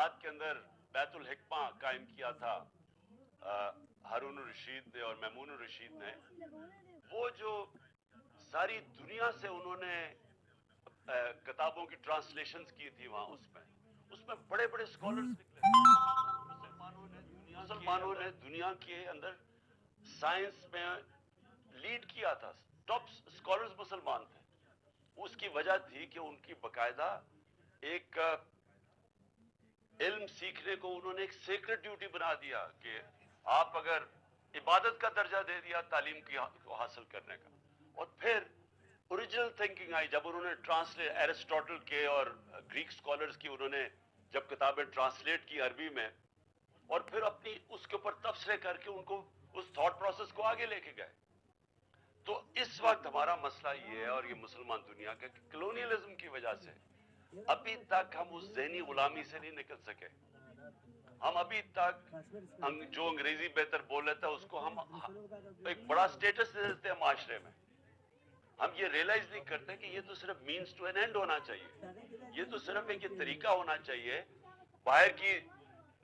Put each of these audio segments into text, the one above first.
Baghdad के अंदर बैतुल हिकमा कायम किया था हारून रशीद ने और मैमून रशीद ने, वो जो सारी दुनिया से उन्होंने किताबों की ट्रांसलेशंस की थी वहां, उसमें बड़े बड़े स्कॉलर्स निकले। मुसलमानों ने दुनिया के अंदर साइंस में लीड किया था, टॉप स्कॉलर्स मुसलमान थे। उसकी वजह थी कि उनकी बकायदा एक इल्म सीखने को उन्होंने एक सेक्रेट ड्यूटी बना दिया कि आप अगर इबादत का दर्जा दे दिया तालीम को हासिल करने का। और फिर ओरिजिनल थिंकिंग आई जब उन्होंने ट्रांसलेट एरिस्टोटल के और ग्रीक स्कॉलर्स की उन्होंने जब किताबें ट्रांसलेट की अरबी में, और फिर अपनी उसके ऊपर तबसरे करके उनको उस थॉट प्रोसेस को आगे लेके गए। तो इस वक्त हमारा मसला ये है, और ये मुसलमान दुनिया का, कलोनियलिज्म की वजह से अभी तक हम उस ज़हनी गुलामी से नहीं निकल सके। हम अभी तक जो अंग्रेजी बेहतर बोल लेता है उसको हम एक बड़ा स्टेटस दे देते हैं माशरे में। हम ये रियलाइज नहीं करते कि ये तो सिर्फ मीन्स टू एन एंड होना चाहिए, ये तो सिर्फ एक ये तरीका होना चाहिए बाहर की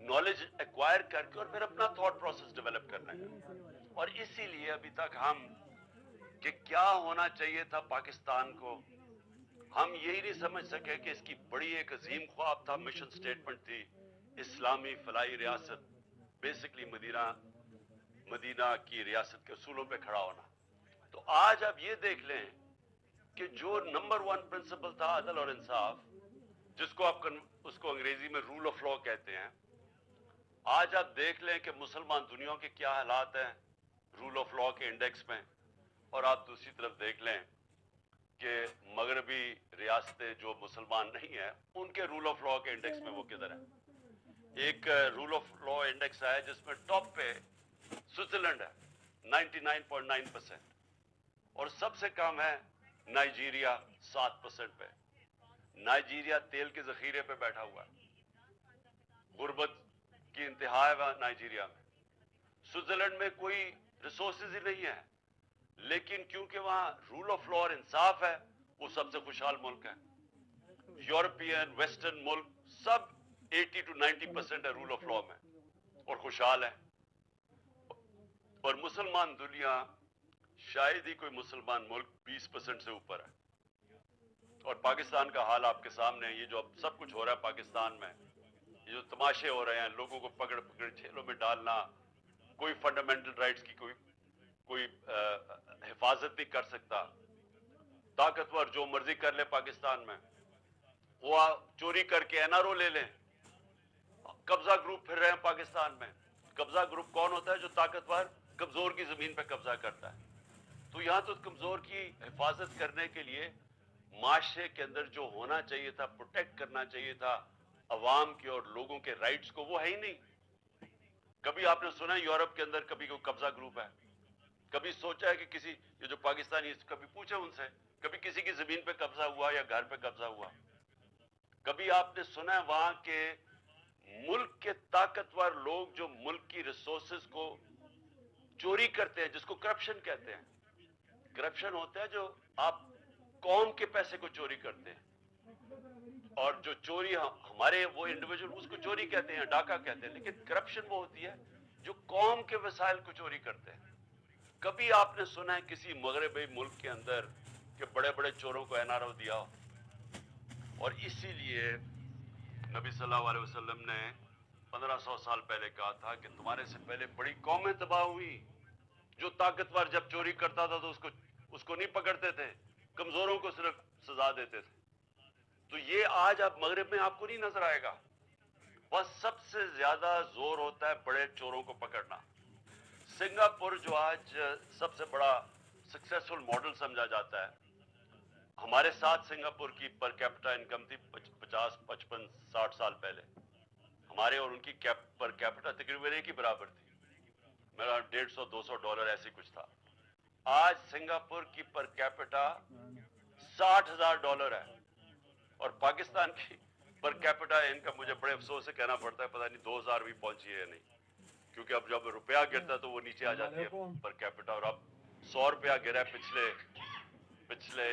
नॉलेज एक्वायर करके और फिर अपना थॉट प्रोसेस डेवलप करने का। और इसीलिए अभी तक हम कि क्या होना चाहिए था पाकिस्तान को, हम यही नहीं समझ सके कि इसकी बड़ी एक अजीम ख्वाब था, मिशन स्टेटमेंट थी, इस्लामी फलाई रियासत, बेसिकली मदीना की रियासत के उसूलों पे खड़ा होना। तो आज आप ये देख लें कि जो नंबर वन प्रिंसिपल था अदल और इंसाफ, जिसको आप उसको अंग्रेजी में रूल ऑफ लॉ कहते हैं, आज आप देख लें कि मुसलमान दुनिया के क्या हालात हैं रूल ऑफ लॉ के इंडेक्स में। और आप दूसरी तरफ देख लें कि मगरबी रियासतें जो मुसलमान नहीं है उनके रूल ऑफ लॉ के इंडेक्स में वो किधर है। एक रूल ऑफ लॉ इंडेक्स है जिसमें टॉप पे स्विट्जरलैंड है 99.9%, और सबसे कम है नाइजीरिया 7% पे। नाइजीरिया तेल के जखीरे पे बैठा हुआ है, गुर्बत की इंतहा है नाइजीरिया में। स्विट्जरलैंड में कोई रिसोर्सेज ही नहीं है, लेकिन क्योंकि वहां रूल ऑफ लॉ और इंसाफ है वो सबसे खुशहाल मुल्क है। यूरोपियन वेस्टर्न मुल्क सब 80 to 90% है रूल ऑफ लॉ में और खुशहाल है। और मुसलमान दुनिया शायद ही कोई मुसलमान मुल्क 20% से ऊपर है। और पाकिस्तान का हाल आपके सामने है। ये जो अब सब कुछ हो रहा है पाकिस्तान में, ये जो तमाशे हो रहे हैं, लोगों को पकड़ पकड़ जेलों में डालना, कोई फंडामेंटल राइट्स की कोई हिफाजत नहीं कर सकता, ताकतवर जो मर्जी कर ले पाकिस्तान में, वो चोरी करके एनआरओ ले लें। कब्जा ग्रुप फिर रहे हैं पाकिस्तान में। कब्जा ग्रुप कौन होता है? जो ताकतवर कमजोर की जमीन पर कब्जा करता है। तो यहां तो कमजोर की हिफाजत करने के लिए माशरे के अंदर जो होना चाहिए था, प्रोटेक्ट करना चाहिए था अवाम के और लोगों के राइट्स को, वो है ही नहीं। कभी आपने सुना है यूरोप के अंदर कभी कोई कब्जा ग्रुप है? कभी सोचा है कि किसी, ये जो पाकिस्तानी, कभी पूछे उनसे कभी किसी की जमीन पे कब्जा हुआ या घर पे कब्जा हुआ? कभी आपने सुना है वहां के मुल्क के ताकतवर लोग जो मुल्क की रिसोर्सेज को चोरी करते हैं, जिसको करप्शन कहते हैं? करप्शन होता है जो आप कौम के पैसे को चोरी करते हैं, और जो चोरी हमारे वो इंडिविजुअल उसको चोरी कहते हैं, डाका कहते हैं, लेकिन करप्शन वो होती है जो कौम के वसाइल को चोरी करते हैं। कभी आपने सुना है किसी मगरबी मुल्क के अंदर कि बड़े बड़े चोरों को एनआरओ दिया? और इसीलिए नबी सल्लल्लाहु अलैहि वसल्लम ने 1500 साल पहले कहा था कि तुम्हारे से पहले बड़ी कौमें तबाह हुई। जो ताकतवर जब चोरी करता था तो उसको नहीं पकड़ते थे, कमजोरों को सिर्फ सजा देते थे। तो ये आज आप मगरिब में आपको नहीं नजर आएगा। बस सबसे ज्यादा जोर होता है बड़े चोरों को पकड़ना। सिंगापुर जो आज सबसे बड़ा सक्सेसफुल मॉडल समझा जाता है, हमारे साथ सिंगापुर की पर कैपिटा इनकम थी 50, 55, 60 साल पहले। हमारे और उनकी पर कैपिटा तकरीबन एक ही बराबर थी, मेरा $150-200 ऐसे कुछ था। आज सिंगापुर की पर कैपिटा $60,000 है, और पाकिस्तान की पर कैपिटा इनकम, मुझे बड़े अफसोस से कहना पड़ता है, पता नहीं 2000 भी पहुंची है या नहीं, क्योंकि अब जब रुपया गिरता है तो वो नीचे आ जाती है पर कैपिटा। और अब 100 रुपया गिरा है पिछले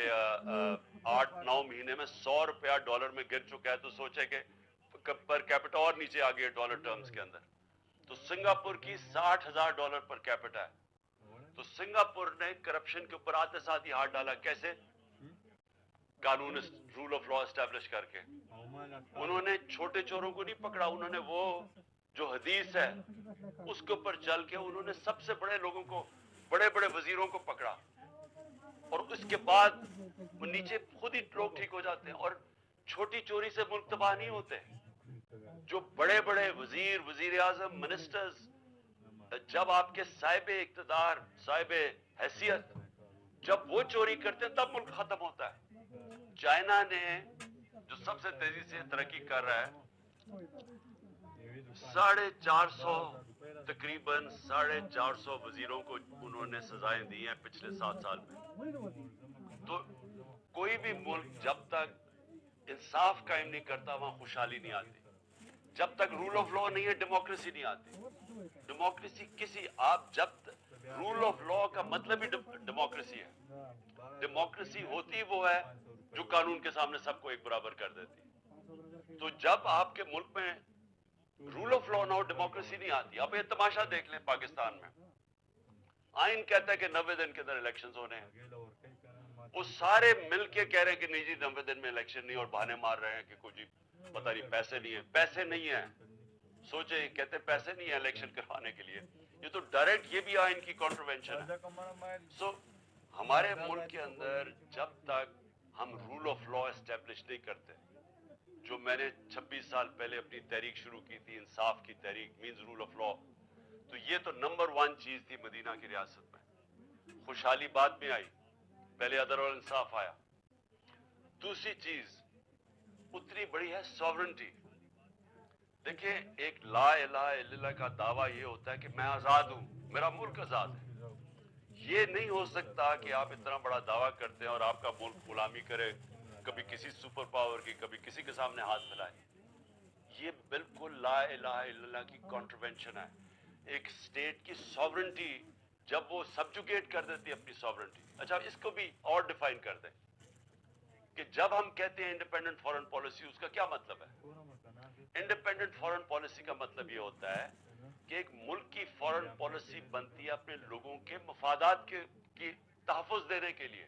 8-9 महीने में, $100 डॉलर में गिर चुका है। तो सोचे कि पर कैपिटा और नीचे आ गए डॉलर टर्म्स के अंदर। तो सिंगापुर की $60,000 पर कैपिटा है। तो सिंगापुर ने करप्शन के ऊपर आते साथ ही हाथ डाला। कैसे? कानून, रूल ऑफ लॉ एस्टैब्लिश करके। उन्होंने छोटे चोरों को नहीं पकड़ा, उन्होंने वो जो हदीस है उसके ऊपर चल के उन्होंने सबसे बड़े लोगों को, बड़े बड़े वजीरों को पकड़ा, और उसके बाद वो नीचे खुद ही लोग ठीक हो जाते हैं। और छोटी चोरी से मुल्क तबाह नहीं होते। जो बड़े बड़े वजीर, वजीर आजम, मिनिस्टर्स, जब आपके साहिब इक्तदार, साहिब हैसियत, जब वो चोरी करते हैं तब मुल्क खत्म होता है। चाइना ने जो सबसे तेजी से तरक्की कर रहा है, 450, तकरीबन 450 वजीरों को उन्होंने सजाएं दी हैं पिछले 7 साल में। तो कोई भी मुल्क जब तक इंसाफ कायम नहीं करता वहां खुशहाली नहीं आती। जब तक रूल ऑफ लॉ नहीं है डेमोक्रेसी नहीं आती। डेमोक्रेसी किसी, आप जब रूल ऑफ लॉ का मतलब ही डेमोक्रेसी है। डेमोक्रेसी होती वो है जो कानून के सामने सबको एक बराबर कर देती। तो जब आपके मुल्क में रूल ऑफ लॉ ना हो, डेमोक्रेसी नहीं आती। आप ये तमाशा देख लें पाकिस्तान में, आइन कहता है कि 90 दिन के अंदर इलेक्शंस होने हैं। वो सारे मिल के कह रहे हैं कि नहीं जी 90 दिन में इलेक्शन नहीं, और बहाने मार रहे हैं कि कुछ पता नहीं पैसे नहीं है। पैसे नहीं है, सोचे, कहते पैसे नहीं है इलेक्शन करवाने के लिए। ये तो डायरेक्ट, ये भी आइन की कॉन्ट्रवेंशन है। सो हमारे मुल्क के अंदर जब तक हम रूल ऑफ लॉ एस्टेब्लिश नहीं करते, जो मैंने 26 साल पहले अपनी तहरीक शुरू की थी, इंसाफ की तहरीक, मींस रूल ऑफ लॉ, तो ये तो नंबर 1 चीज थी मदीना की रियासत में। खुशहाली बाद में आई, पहले अदल और इंसाफ आया। दूसरी चीज उतनी बड़ी है सॉवरेंटी। देखिए, एक ला इलाहा इल्लल्लाह का दावा ये होता है कि मैं आजाद हूं, मेरा मुल्क आजाद है। ये नहीं हो सकता कि आप इतना बड़ा दावा करते हैं और आपका मुल्क गुलामी करे, कभी किसी सुपर पावर की, कभी किसी के सामने हाथ फैलाए। ये बिल्कुल ला इलाहा इल्लल्लाह की कॉन्ट्रवेंशन है। एक स्टेट की सॉवरेंटी जब वो सब्जुगेट कर देती है अपनी सॉवरेंटी। अच्छा, इसको भी और डिफाइन कर दें कि जब हम कहते हैं इंडिपेंडेंट फॉरेन पॉलिसी, उसका क्या मतलब है? इंडिपेंडेंट फॉरेन पॉलिसी का मतलब ये होता है कि एक मुल्क की फॉरेन पॉलिसी बनती है अपने लोगों के मफादात की तहफ़्फ़ुज़ देने के लिए।